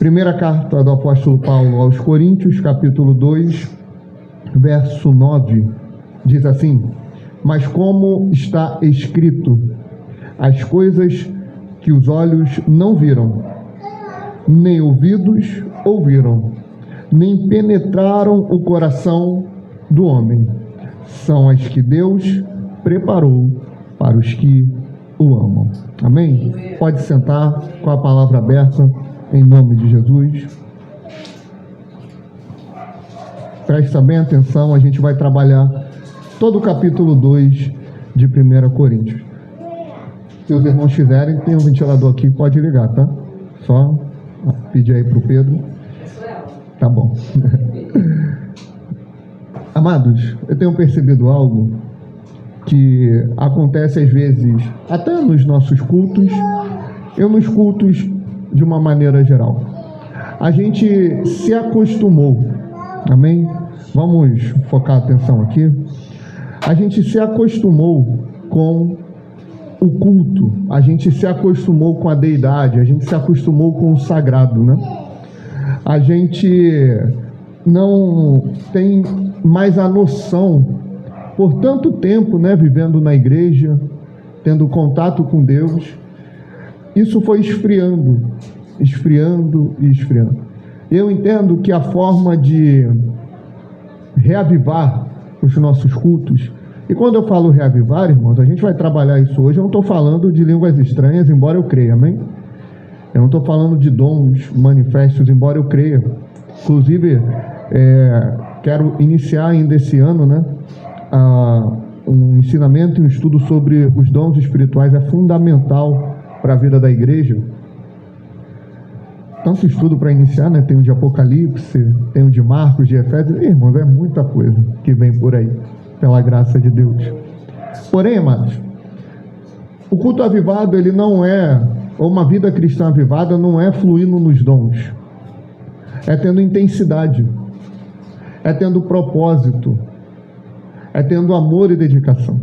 Primeira carta do apóstolo Paulo aos Coríntios, capítulo 2, verso 9, diz assim: mas como está escrito, as coisas que os olhos não viram, nem ouvidos ouviram, nem penetraram o coração do homem, são as que Deus preparou para os que o amam. Amém? Pode sentar com a palavra aberta, em nome de Jesus. Presta bem atenção, a gente vai trabalhar todo o capítulo 2 de 1 Coríntios. Se os irmãos quiserem, tem um ventilador aqui, pode ligar, tá? Só pedir aí para o Pedro. Tá bom. Amados, eu tenho percebido algo que acontece às vezes, até nos nossos cultos, nos cultos de uma maneira geral. A gente se acostumou, amém? Vamos focar a atenção aqui. A gente se acostumou com o culto, a gente se acostumou com a deidade, a gente se acostumou com o sagrado, né? A gente não tem mais a noção, por tanto tempo, né, vivendo na igreja, tendo contato com Deus, isso foi esfriando. Eu entendo que a forma de reavivar os nossos cultos, e quando eu falo reavivar, irmãos, a gente vai trabalhar isso hoje, eu não estou falando de línguas estranhas, embora eu creia, amém? Eu não estou falando de dons manifestos, embora eu creia. Inclusive, quero iniciar ainda esse ano, né, um ensinamento e um estudo sobre os dons espirituais. É fundamental para a vida da igreja. Tanto estudo para iniciar, né? Tem o de Apocalipse, tem o de Marcos, de Efésios. Irmãos, é muita coisa que vem por aí, pela graça de Deus. Porém, amados, o culto avivado, ele não é, ou uma vida cristã avivada, não é fluindo nos dons. É tendo intensidade, é tendo propósito, é tendo amor e dedicação.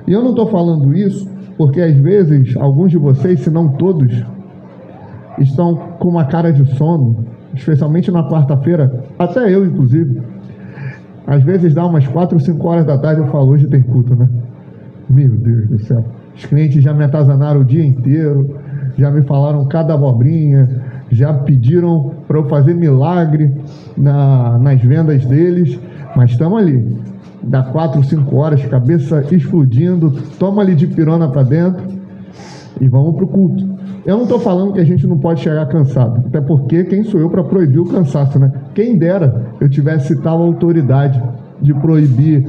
E eu não estou falando isso porque às vezes alguns de vocês, se não todos, estão com uma cara de sono, especialmente na quarta-feira, até eu inclusive. Às vezes dá umas 4 ou 5 horas da tarde, eu falo, hoje tem culto, né? Meu Deus do céu. Os clientes já me atazanaram o dia inteiro, já me falaram cada abobrinha, já pediram para eu fazer milagre nas vendas deles, mas estamos ali. Dá 4 ou 5 horas, cabeça explodindo, toma ali de pirona para dentro e vamos para o culto. Eu não estou falando que a gente não pode chegar cansado, até porque quem sou eu para proibir o cansaço, né? Quem dera eu tivesse tal autoridade de proibir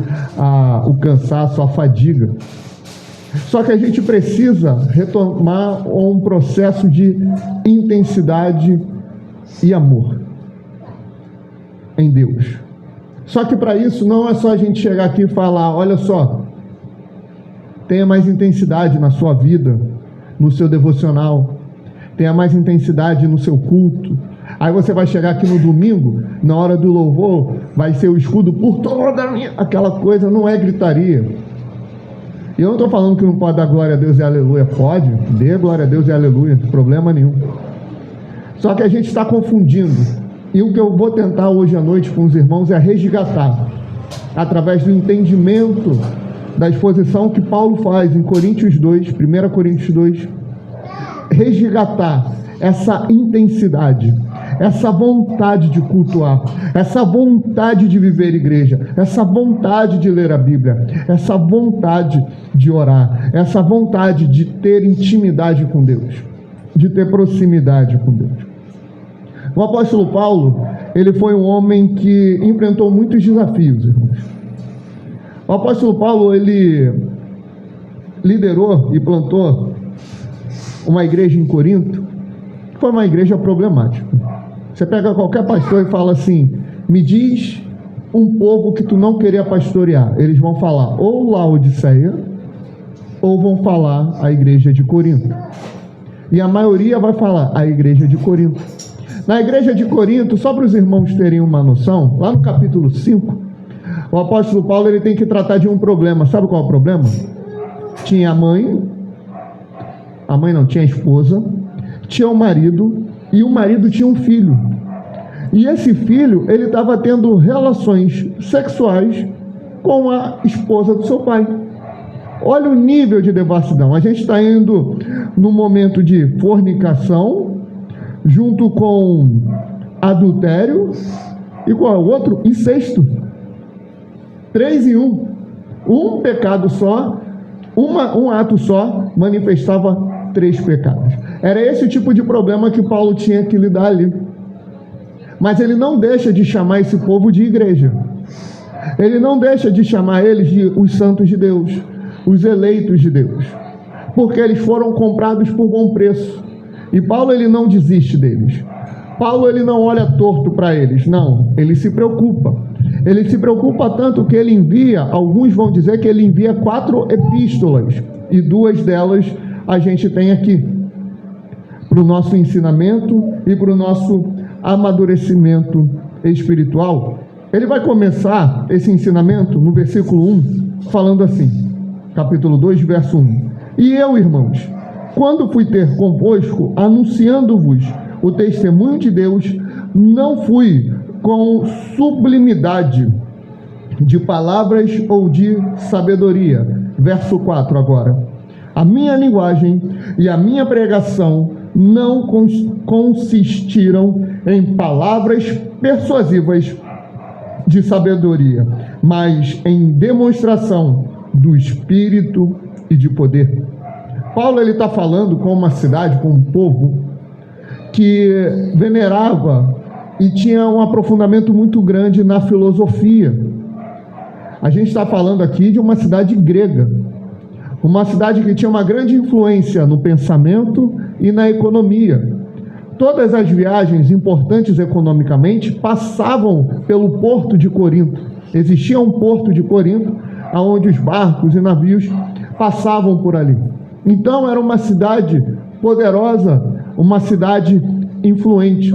o cansaço, a fadiga. Só que a gente precisa retomar um processo de intensidade e amor em Deus. Só que para isso não é só a gente chegar aqui e falar, olha só, tenha mais intensidade na sua vida, no seu devocional, tenha mais intensidade no seu culto. Aí você vai chegar aqui no domingo, na hora do louvor, vai ser o escudo por toda a minha... Aquela coisa não é gritaria. E eu não estou falando que não pode dar glória a Deus e aleluia. Pode, dê glória a Deus e aleluia, problema nenhum. Só que a gente está confundindo. E o que eu vou tentar hoje à noite com os irmãos é resgatar, através do entendimento da exposição que Paulo faz em Coríntios 2, 1 Coríntios 2, resgatar essa intensidade, essa vontade de cultuar, essa vontade de viver igreja, essa vontade de ler a Bíblia, essa vontade de orar, essa vontade de ter intimidade com Deus, de ter proximidade com Deus. O apóstolo Paulo, ele foi um homem que enfrentou muitos desafios, irmãos. O apóstolo Paulo, ele liderou e plantou uma igreja em Corinto, que foi uma igreja problemática. Você pega qualquer pastor e fala assim, me diz um povo que tu não queria pastorear. Eles vão falar ou Laodiceia, ou vão falar a igreja de Corinto. E a maioria vai falar a igreja de Corinto. Na igreja de Corinto, só para os irmãos terem uma noção, lá no capítulo 5, o apóstolo Paulo ele tem que tratar de um problema. Sabe qual é o problema? Tinha a mãe não, tinha a esposa, tinha o marido e o marido tinha um filho. E esse filho, ele estava tendo relações sexuais com a esposa do seu pai. Olha o nível de devassidão. A gente está indo no momento de fornicação, junto com adultério, e qual é o outro? Incesto. 3 em 1. Um pecado só, um ato só, manifestava 3 pecados. Era esse o tipo de problema que Paulo tinha que lidar ali. Mas ele não deixa de chamar esse povo de igreja. Ele não deixa de chamar eles de os santos de Deus, os eleitos de Deus, porque eles foram comprados por bom preço. E Paulo, ele não desiste deles. Paulo, ele não olha torto para eles, não, ele se preocupa. Ele se preocupa tanto que ele envia, alguns vão dizer que ele envia 4 epístolas, e 2 delas a gente tem aqui, para o nosso ensinamento e para o nosso amadurecimento espiritual. Ele vai começar esse ensinamento no versículo 1, falando assim, capítulo 2, verso 1. E eu, irmãos, quando fui ter convosco, anunciando-vos o testemunho de Deus, não fui com sublimidade de palavras ou de sabedoria. Verso 4 agora. A minha linguagem e a minha pregação não consistiram em palavras persuasivas de sabedoria, mas em demonstração do Espírito e de poder. Paulo, ele está falando com uma cidade, com um povo que venerava e tinha um aprofundamento muito grande na filosofia. A gente está falando aqui de uma cidade grega, uma cidade que tinha uma grande influência no pensamento e na economia. Todas as viagens importantes economicamente passavam pelo porto de Corinto. Existia um porto de Corinto, onde os barcos e navios passavam por ali. Então era uma cidade poderosa, uma cidade influente.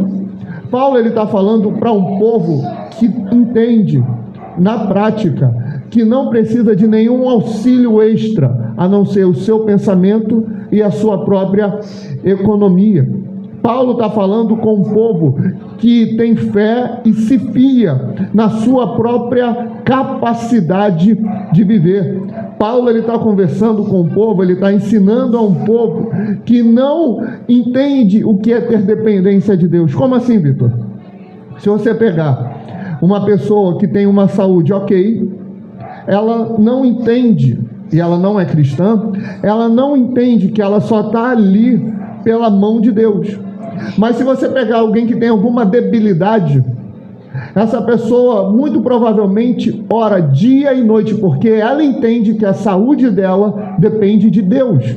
Paulo, ele está falando para um povo que entende, na prática, que não precisa de nenhum auxílio extra, a não ser o seu pensamento e a sua própria economia. Paulo está falando com um povo que tem fé e se fia na sua própria capacidade de viver. Paulo, ele está conversando com o povo, ele está ensinando a um povo que não entende o que é ter dependência de Deus. Como assim, Vitor? Se você pegar uma pessoa que tem uma saúde ok, ela não entende, e ela não é cristã, ela não entende que ela só está ali pela mão de Deus. Mas se você pegar alguém que tem alguma debilidade, essa pessoa muito provavelmente ora dia e noite, porque ela entende que a saúde dela depende de Deus.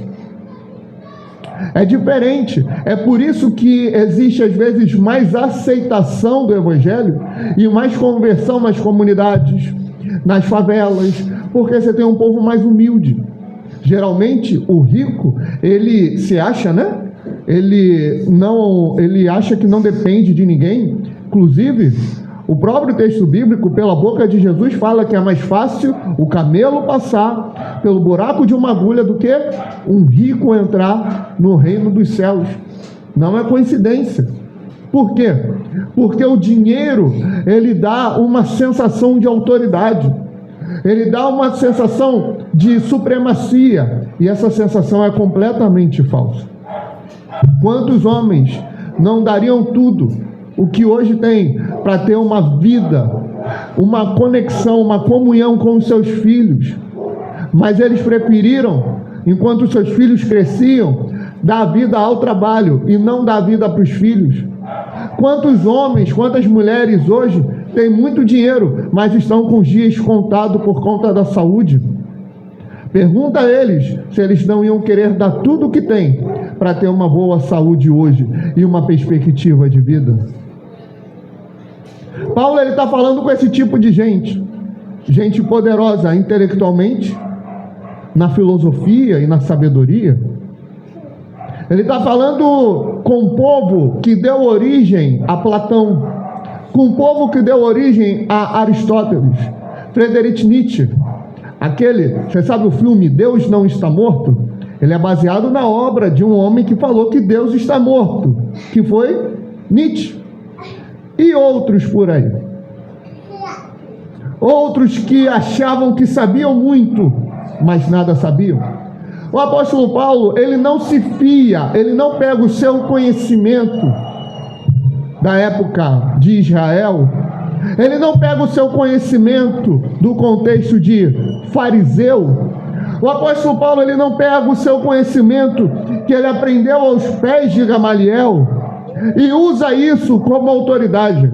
É diferente. É por isso que existe às vezes mais aceitação do Evangelho e mais conversão nas comunidades, nas favelas, porque você tem um povo mais humilde. Geralmente o rico, ele se acha, né? Ele acha que não depende de ninguém. Inclusive, o próprio texto bíblico, pela boca de Jesus, fala que é mais fácil o camelo passar pelo buraco de uma agulha do que um rico entrar no reino dos céus. Não é coincidência. Por quê? Porque o dinheiro, ele dá uma sensação de autoridade. Ele dá uma sensação de supremacia. E essa sensação é completamente falsa. Quantos homens não dariam tudo o que hoje tem para ter uma vida, uma conexão, uma comunhão com os seus filhos, mas eles preferiram, enquanto os seus filhos cresciam, dar vida ao trabalho e não dar vida para os filhos? Quantos homens, quantas mulheres hoje têm muito dinheiro, mas estão com os dias contados por conta da saúde? Pergunta a eles se eles não iam querer dar tudo o que têm para ter uma boa saúde hoje e uma perspectiva de vida. Paulo, ele está falando com esse tipo de gente poderosa intelectualmente, na filosofia e na sabedoria. Ele está falando com um povo que deu origem a Platão, com um povo que deu origem a Aristóteles, Friedrich Nietzsche. Você sabe o filme Deus Não Está Morto? Ele é baseado na obra de um homem que falou que Deus está morto, que foi Nietzsche. E outros por aí. Outros que achavam que sabiam muito, mas nada sabiam. O apóstolo Paulo, ele não se fia, ele não pega o seu conhecimento da época de Israel, ele não pega o seu conhecimento do contexto de fariseu. O apóstolo Paulo, ele não pega o seu conhecimento que ele aprendeu aos pés de Gamaliel e usa isso como autoridade.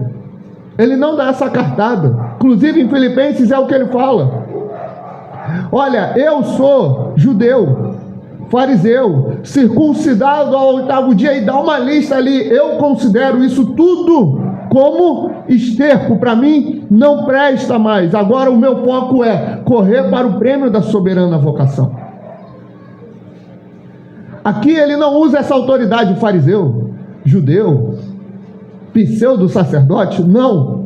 Ele não dá essa cartada. Inclusive em Filipenses é o que ele fala. Olha, eu sou judeu, fariseu, circuncidado ao 8º dia, e dá uma lista ali. Eu considero isso tudo como esterco, para mim não presta mais. Agora o meu foco é correr para o prêmio da soberana vocação. Aqui ele não usa essa autoridade fariseu, judeu, pseudo-sacerdote, não.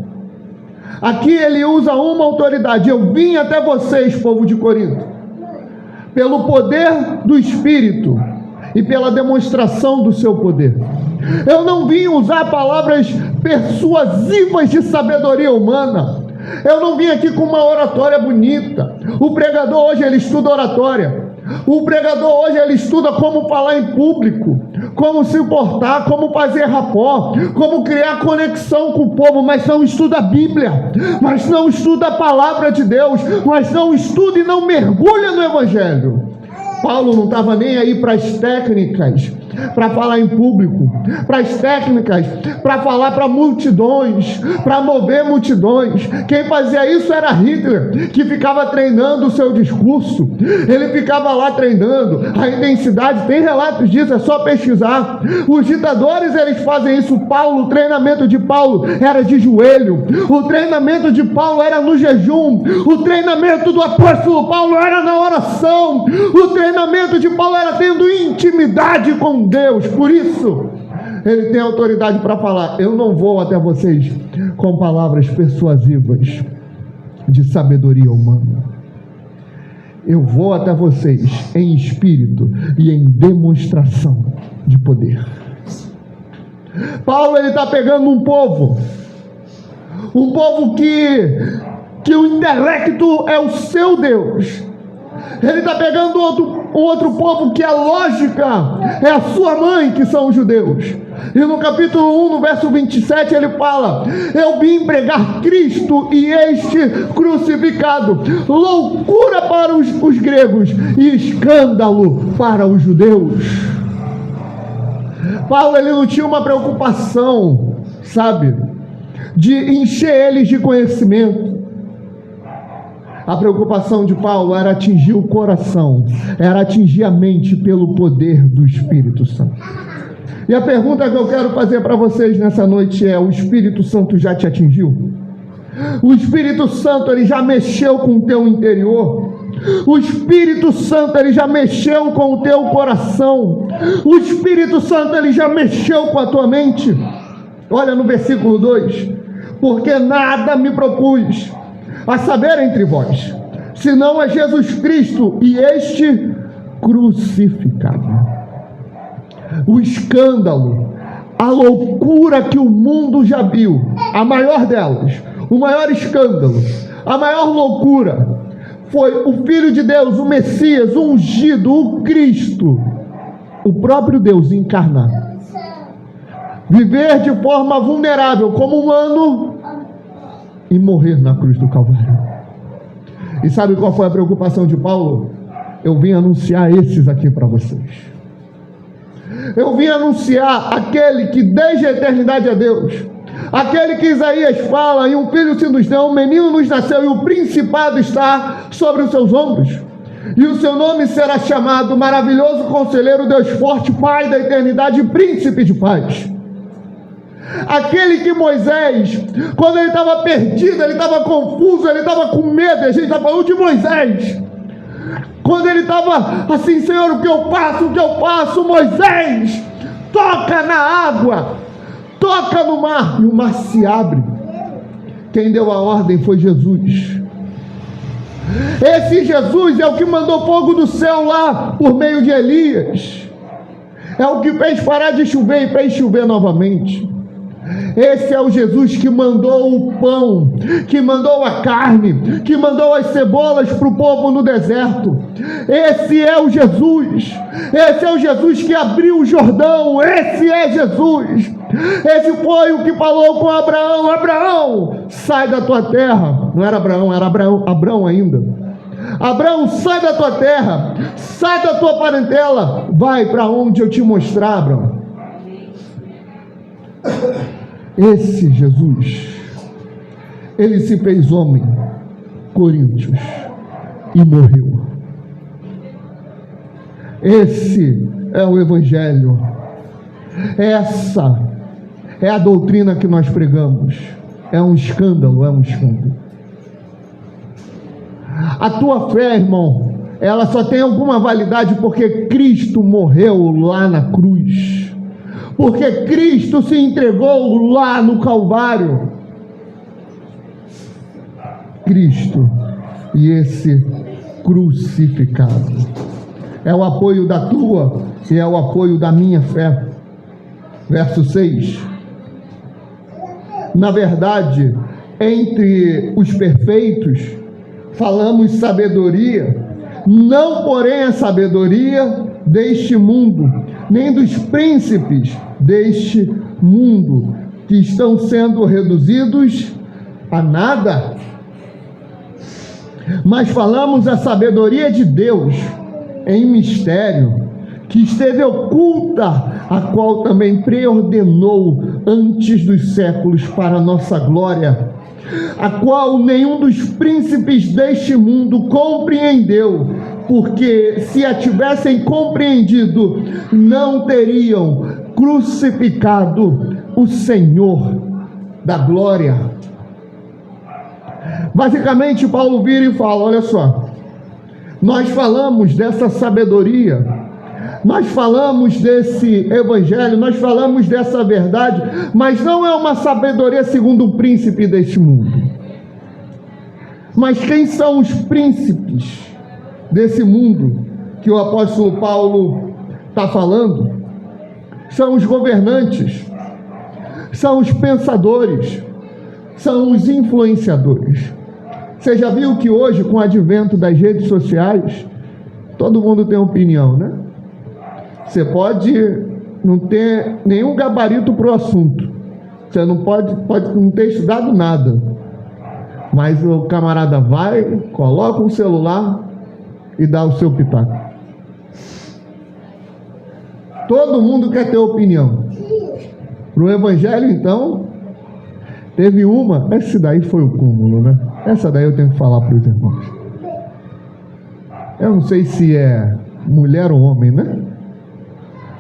Aqui ele usa uma autoridade. Eu vim até vocês, povo de Corinto, pelo poder do Espírito e pela demonstração do seu poder. Eu não vim usar palavras persuasivas de sabedoria humana. Eu não vim aqui com uma oratória bonita. O pregador hoje ele estuda oratória. O pregador hoje ele estuda como falar em público, como se portar, como fazer rapó, como criar conexão com o povo, mas não estuda a Bíblia, mas não estuda a palavra de Deus, mas não estuda e não mergulha no Evangelho. Paulo não estava nem aí para as técnicas, para falar em público, para as técnicas, para falar para multidões, para mover multidões. Quem fazia isso era Hitler, que ficava treinando o seu discurso. Ele ficava lá treinando a intensidade, tem relatos disso, é só pesquisar. Os ditadores, eles fazem isso. Paulo, o treinamento de Paulo era de joelho, o treinamento de Paulo era no jejum, o treinamento do apóstolo Paulo era na oração, o treinamento de Paulo era tendo intimidade com Deus. Por isso ele tem autoridade para falar. Eu não vou até vocês com palavras persuasivas de sabedoria humana. Eu vou até vocês em espírito e em demonstração de poder. Paulo, ele está pegando um povo que o intelecto é o seu Deus. Ele está pegando outro povo que a lógica é a sua mãe, que são os judeus. E no capítulo 1, no verso 27, ele fala: eu vim pregar Cristo e este crucificado, loucura para os gregos e escândalo para os judeus. Paulo, ele não tinha uma preocupação, sabe, de encher eles de conhecimento. A preocupação de Paulo era atingir o coração, era atingir a mente pelo poder do Espírito Santo. E a pergunta que eu quero fazer para vocês nessa noite é: o Espírito Santo já te atingiu? O Espírito Santo, ele já mexeu com o teu interior? O Espírito Santo, ele já mexeu com o teu coração? O Espírito Santo, ele já mexeu com a tua mente? Olha no versículo 2: porque nada me propus a saber entre vós, senão é Jesus Cristo e este crucificado. O escândalo, a loucura que o mundo já viu, a maior delas, o maior escândalo, a maior loucura, foi o Filho de Deus, o Messias, o ungido, o Cristo, o próprio Deus encarnado, viver de forma vulnerável como humano e morrer na cruz do Calvário. E sabe qual foi a preocupação de Paulo? Eu vim anunciar esses aqui para vocês. Eu vim anunciar aquele que desde a eternidade é Deus, aquele que Isaías fala: e um filho se nos deu, um menino nos nasceu, e o principado está sobre os seus ombros, e o seu nome será chamado Maravilhoso Conselheiro, Deus Forte, Pai da Eternidade, Príncipe de Paz. Aquele que Moisés, quando ele estava perdido, ele estava confuso, ele estava com medo, a gente está falando de Moisés, quando ele estava assim: Senhor, o que eu faço? Moisés, toca na água, toca no mar, e o mar se abre. Quem deu a ordem foi Jesus. Esse Jesus é o que mandou fogo do céu lá por meio de Elias. É o que fez parar de chover e fez chover novamente. Esse é o Jesus que mandou o pão, que mandou a carne, que mandou as cebolas para o povo no deserto. Esse é o Jesus. Esse é o Jesus que abriu o Jordão. Esse é Jesus. Esse foi o que falou com Abraão: Abraão, sai da tua terra. Não era Abraão, era Abraão ainda. Abraão, sai da tua terra, sai da tua parentela, vai para onde eu te mostrar, Abraão. Esse Jesus, ele se fez homem, Coríntios, e morreu. Esse é o Evangelho. Essa é a doutrina que nós pregamos. É um escândalo, é um escândalo. A tua fé, irmão, ela só tem alguma validade porque Cristo morreu lá na cruz. Porque Cristo se entregou lá no Calvário. Cristo e esse crucificado. É o apoio da tua e é o apoio da minha fé. Verso 6. Na verdade, entre os perfeitos, falamos sabedoria, não porém a sabedoria deste mundo, nem dos príncipes deste mundo, que estão sendo reduzidos a nada. Mas falamos a sabedoria de Deus em mistério, que esteve oculta, a qual também preordenou antes dos séculos para a nossa glória, a qual nenhum dos príncipes deste mundo compreendeu, porque se a tivessem compreendido, não teriam crucificado o Senhor da glória. Basicamente, Paulo vira e fala: olha só, nós falamos dessa sabedoria, nós falamos desse evangelho, nós falamos dessa verdade, mas não é uma sabedoria segundo o príncipe deste mundo. Mas quem são os príncipes desse mundo que o apóstolo Paulo está falando? São os governantes, são os pensadores, são os influenciadores. Você já viu que hoje, com o advento das redes sociais, todo mundo tem opinião, né? Você pode não ter nenhum gabarito para o assunto, você não pode não ter estudado nada, mas o camarada vai, coloca um celular e dá o seu pitaco. Todo mundo quer ter opinião. Para o evangelho, então, teve uma, esse daí foi o cúmulo, né? Essa daí eu tenho que falar para os irmãos. Eu não sei se é mulher ou homem, né?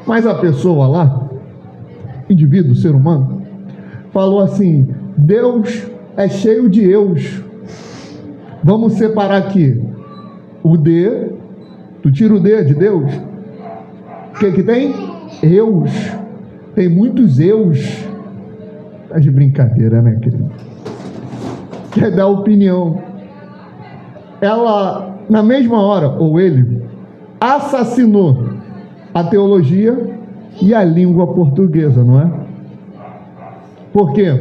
Mas a pessoa lá, indivíduo, ser humano, falou assim: Deus é cheio de eus. Vamos separar aqui o D, tu tira o D de Deus, o que tem? Eus. Tem muitos eus. Tá de brincadeira, né, querido? Quer dar opinião. Ela, na mesma hora, ou ele, assassinou a teologia e a língua portuguesa, não é? Por quê?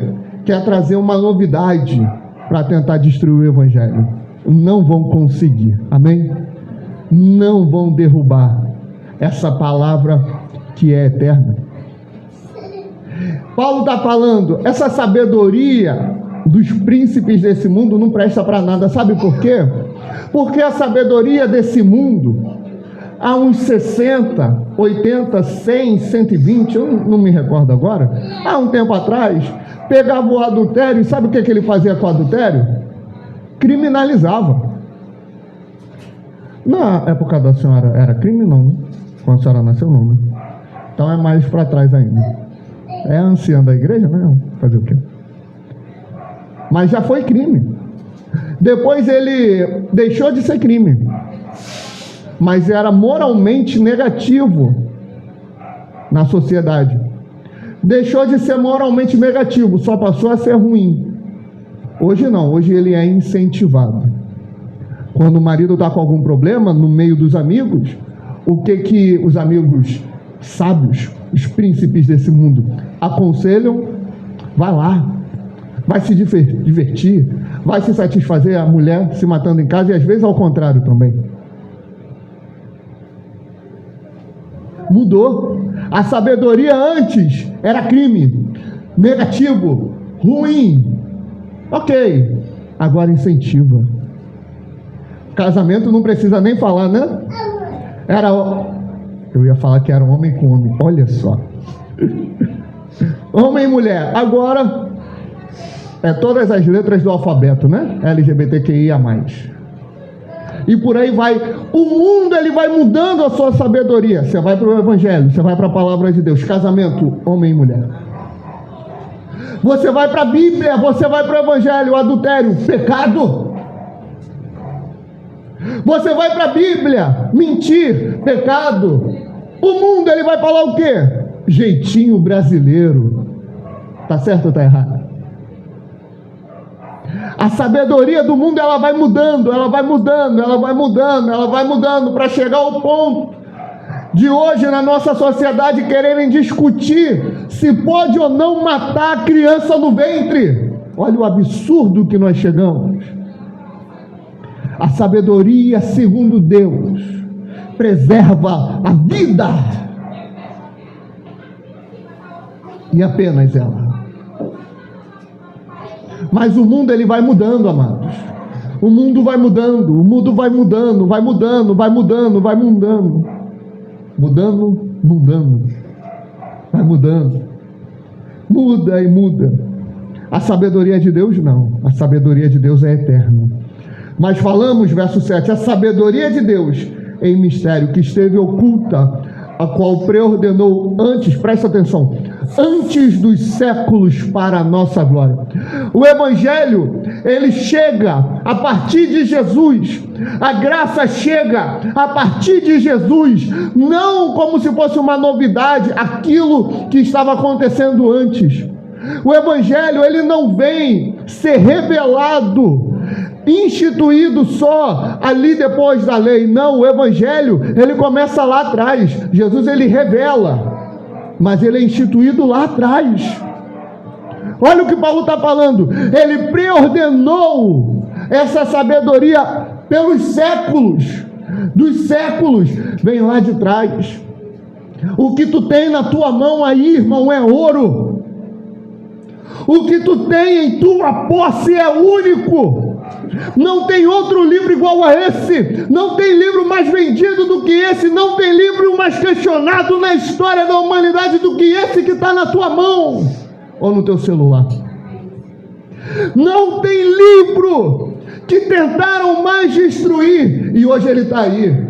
Quer trazer uma novidade para tentar destruir o evangelho. Não vão conseguir, amém? Não vão derrubar essa palavra que é eterna. Paulo está falando, essa sabedoria dos príncipes desse mundo não presta para nada. Sabe por quê? Porque a sabedoria desse mundo, há uns 60, 80, 100, 120, eu não me recordo agora, há um tempo atrás, pegava o adultério, e sabe o que ele fazia com o adultério? Criminalizava. Na época da senhora era crime, não, né? Quando a senhora nasceu, não, né? Então é mais para trás ainda. É a anciã da igreja, né? Fazer o quê? Mas já foi crime. Depois ele deixou de ser crime, mas era moralmente negativo na sociedade. Deixou de ser moralmente negativo, só passou a ser ruim. Hoje não, hoje ele é incentivado. Quando o marido está com algum problema no meio dos amigos, o que os amigos sábios, os príncipes desse mundo, aconselham? Vai lá, vai se divertir, vai se satisfazer, a mulher se matando em casa, e às vezes ao contrário também. Mudou. A sabedoria antes era crime, negativo, ruim. Ok, agora incentiva. Casamento não precisa nem falar, né? Eu ia falar que era homem com homem, olha só. Homem e mulher, agora é todas as letras do alfabeto, né? LGBTQIA+. E por aí vai. O mundo, ele vai mudando a sua sabedoria. Você vai para o Evangelho, você vai para a Palavra de Deus. Casamento, homem e mulher. Você vai para a Bíblia, você vai para o Evangelho. Adultério, pecado. Você vai para a Bíblia, mentir, pecado. O mundo, ele vai falar o quê? Jeitinho brasileiro. Tá certo ou tá errado? A sabedoria do mundo, ela vai mudando, ela vai mudando, ela vai mudando, ela vai mudando, para chegar ao ponto de hoje na nossa sociedade quererem discutir se pode ou não matar a criança no ventre. Olha o absurdo que nós chegamos. A sabedoria, segundo Deus, preserva a vida. E apenas ela. Mas o mundo, ele vai mudando, amados. O mundo vai mudando, o mundo vai mudando, vai mudando, vai mudando, vai mudando. Mudando. Vai mudando. Muda e muda. A sabedoria de Deus não. A sabedoria de Deus é eterna. Mas falamos, verso 7, a sabedoria de Deus em mistério que esteve oculta, a qual preordenou antes, presta atenção, antes dos séculos para a nossa glória. O Evangelho, ele chega a partir de Jesus. A graça chega a partir de Jesus, não como se fosse uma novidade, aquilo que estava acontecendo antes. O Evangelho, ele não vem ser revelado, instituído só ali depois da lei. Não, o Evangelho, ele começa lá atrás. Jesus, ele revela, mas ele é instituído lá atrás. Olha o que Paulo está falando. Ele preordenou essa sabedoria pelos séculos. Dos séculos, vem lá de trás. O que tu tem na tua mão aí, irmão, é ouro. O que tu tem em tua posse é único. Não tem outro livro igual a esse. Não tem livro mais vendido do que esse. Não tem livro mais questionado na história da humanidade do que esse que está na tua mão ou no teu celular. Não tem livro que tentaram mais destruir e hoje ele está aí.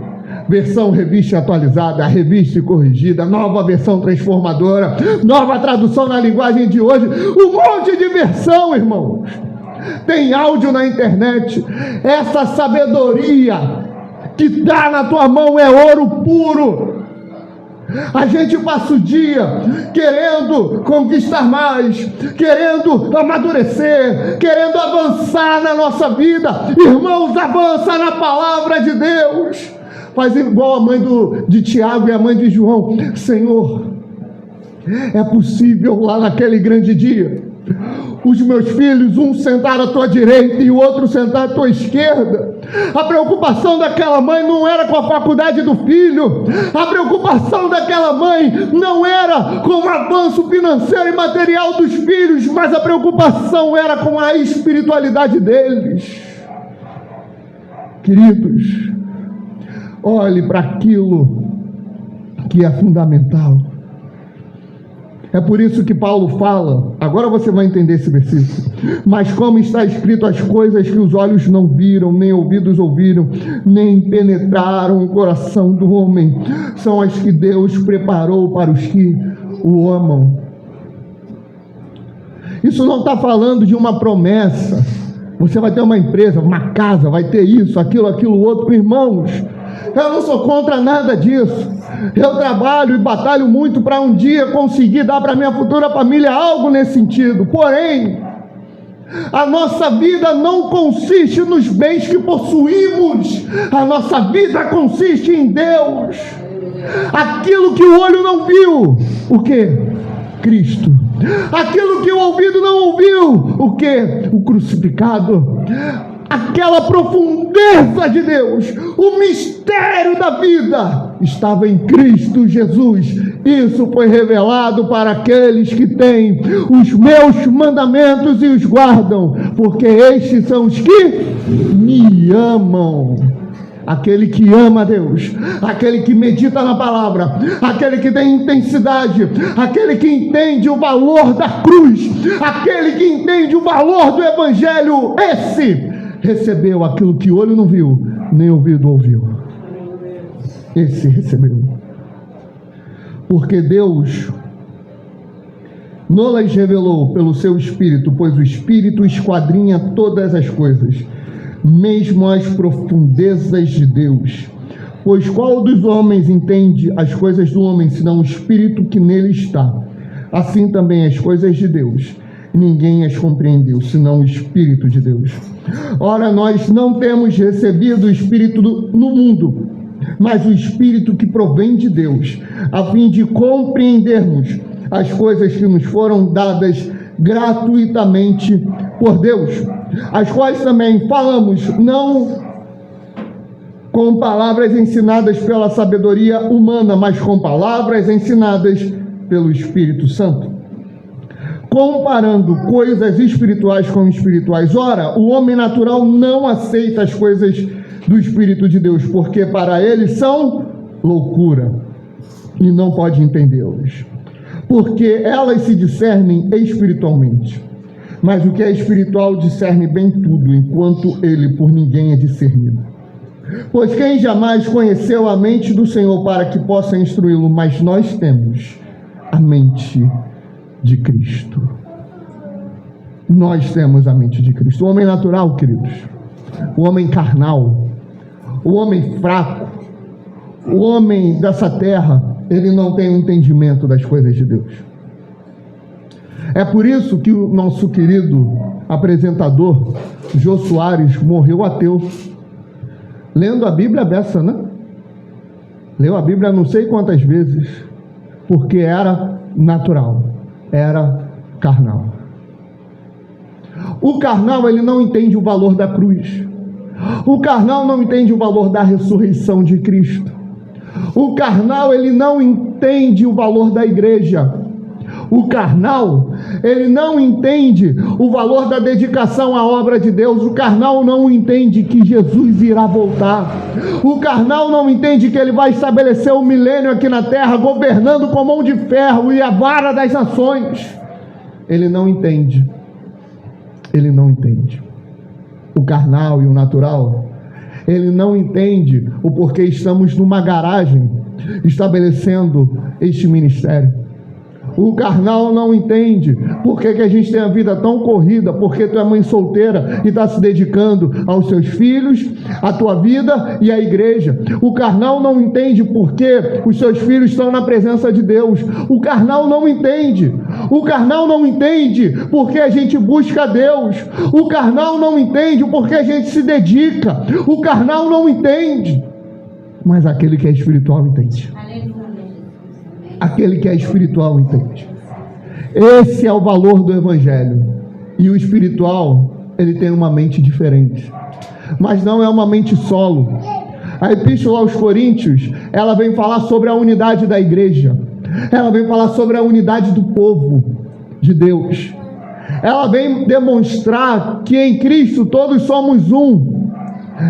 Versão revista e atualizada, revista e corrigida, nova versão transformadora, nova tradução na linguagem de hoje, um monte de versão, irmãos. Tem áudio na internet. Essa sabedoria que está na tua mão é ouro puro. A gente passa o dia querendo conquistar mais, querendo amadurecer, querendo avançar na nossa vida. Irmãos, avança na palavra de Deus. Faz igual a mãe de Tiago e a mãe de João. Senhor, é possível lá naquele grande dia os meus filhos, um sentar à tua direita e o outro sentar à tua esquerda. A preocupação daquela mãe não era com a faculdade do filho. A preocupação daquela mãe não era com o avanço financeiro e material dos filhos, mas a preocupação era com a espiritualidade deles. Queridos, olhe para aquilo que é fundamental. É por isso que Paulo fala, agora você vai entender esse versículo, mas como está escrito, as coisas que os olhos não viram, nem ouvidos ouviram, nem penetraram o coração do homem, são as que Deus preparou para os que o amam. Isso não está falando de uma promessa, você vai ter uma empresa, uma casa, vai ter isso, aquilo, outro. Irmãos, eu não sou contra nada disso. Eu trabalho e batalho muito para um dia conseguir dar para minha futura família algo nesse sentido. Porém, A nossa vida não consiste nos bens que possuímos. A nossa vida consiste em Deus. Aquilo que o olho não viu, o quê? Cristo. Aquilo que o ouvido não ouviu, o quê? O crucificado. Aquela profundeza de Deus, o mistério da vida, estava em Cristo Jesus. Isso foi revelado para aqueles que têm os meus mandamentos e os guardam, porque estes são os que me amam. Aquele que ama a Deus, aquele que medita na palavra, aquele que tem intensidade, aquele que entende o valor da cruz, aquele que entende o valor do Evangelho, esse recebeu aquilo que olho não viu, nem ouvido ouviu. Esse recebeu. Porque Deus nos revelou pelo seu Espírito, pois o Espírito esquadrinha todas as coisas, mesmo as profundezas de Deus. Pois qual dos homens entende as coisas do homem, senão o Espírito que nele está? Assim também as coisas de Deus, ninguém as compreendeu, senão o Espírito de Deus. Ora, nós não temos recebido o Espírito no mundo, mas o Espírito que provém de Deus, a fim de compreendermos as coisas que nos foram dadas gratuitamente por Deus, as quais também falamos, não com palavras ensinadas pela sabedoria humana, mas com palavras ensinadas pelo Espírito Santo, comparando coisas espirituais com espirituais. Ora, o homem natural não aceita as coisas do Espírito de Deus, porque para ele são loucura, e não pode entendê-las, porque elas se discernem espiritualmente. Mas o que é espiritual discerne bem tudo, enquanto ele por ninguém é discernido. Pois quem jamais conheceu a mente do Senhor para que possa instruí-lo? Mas nós temos a mente de Cristo. Nós temos a mente de Cristo. O homem natural, queridos, o homem carnal, o homem fraco, o homem dessa terra, ele não tem o entendimento das coisas de Deus. É por isso que o nosso querido apresentador, Jô Soares, morreu ateu, lendo a Bíblia beça, né? Leu a Bíblia não sei quantas vezes, porque era natural, era carnal. O carnal, ele não entende o valor da cruz. O carnal não entende o valor da ressurreição de Cristo. O carnal, ele não entende o valor da igreja. O carnal, ele não entende o valor da dedicação à obra de Deus. O carnal não entende que Jesus irá voltar. O carnal não entende que ele vai estabelecer o milênio aqui na terra, governando com mão de ferro e a vara das nações. Ele não entende. Ele não entende. O carnal e o natural, ele não entende o porquê estamos numa garagem estabelecendo este ministério. O carnal não entende por que a gente tem a vida tão corrida, porque tu é mãe solteira e está se dedicando aos seus filhos, à tua vida e à igreja. O carnal não entende por que os seus filhos estão na presença de Deus. O carnal não entende. O carnal não entende por que a gente busca Deus. O carnal não entende por que a gente se dedica. O carnal não entende. Mas aquele que é espiritual entende. Aquele que é espiritual entende. Esse é o valor do Evangelho. E o espiritual, ele tem uma mente diferente, mas não é uma mente solo. A Epístola aos Coríntios, ela vem falar sobre a unidade da igreja. Ela vem falar sobre a unidade do povo de Deus. Ela vem demonstrar que em Cristo todos somos um,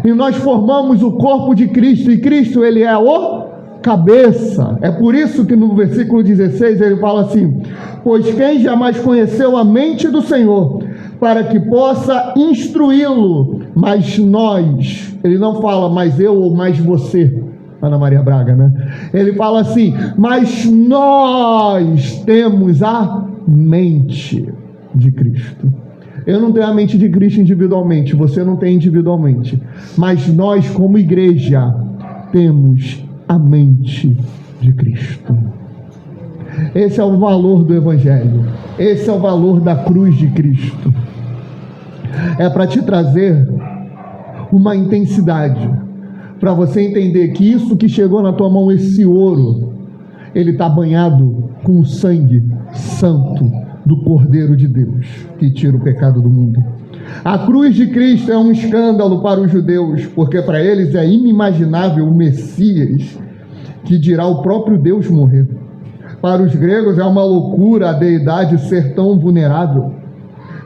e nós formamos o corpo de Cristo, e Cristo, ele é o cabeça. É por isso que no versículo 16 ele fala assim: pois quem jamais conheceu a mente do Senhor para que possa instruí-lo? Mas nós, ele não fala mais eu ou mais você, Ana Maria Braga, né? Ele fala assim: mas nós temos a mente de Cristo. Eu não tenho a mente de Cristo individualmente, você não tem individualmente, mas nós como igreja temos a mente de Cristo. Esse é o valor do Evangelho. Esse é o valor da cruz de Cristo. É para te trazer uma intensidade, para você entender que isso que chegou na tua mão, esse ouro, ele está banhado com o sangue santo do Cordeiro de Deus, que tira o pecado do mundo. A cruz de Cristo é um escândalo para os judeus, porque para eles é inimaginável o Messias, que dirá o próprio Deus, morrer. Para os gregos é uma loucura a deidade ser tão vulnerável.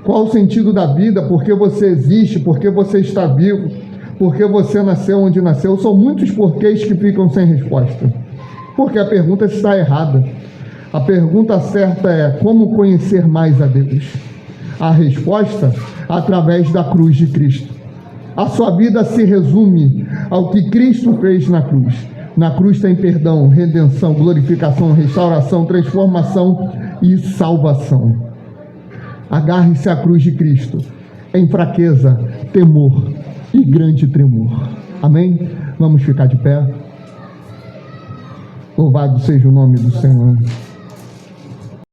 Qual o sentido da vida? Por que você existe? Por que você está vivo? Por que você nasceu onde nasceu? São muitos porquês que ficam sem resposta, porque a pergunta está errada. A pergunta certa é: como conhecer mais a Deus? A resposta, através da cruz de Cristo. A sua vida se resume ao que Cristo fez na cruz. Na cruz tem perdão, redenção, glorificação, restauração, transformação e salvação. Agarre-se à cruz de Cristo, em fraqueza, temor e grande tremor. Amém? Vamos ficar de pé. Louvado seja o nome do Senhor.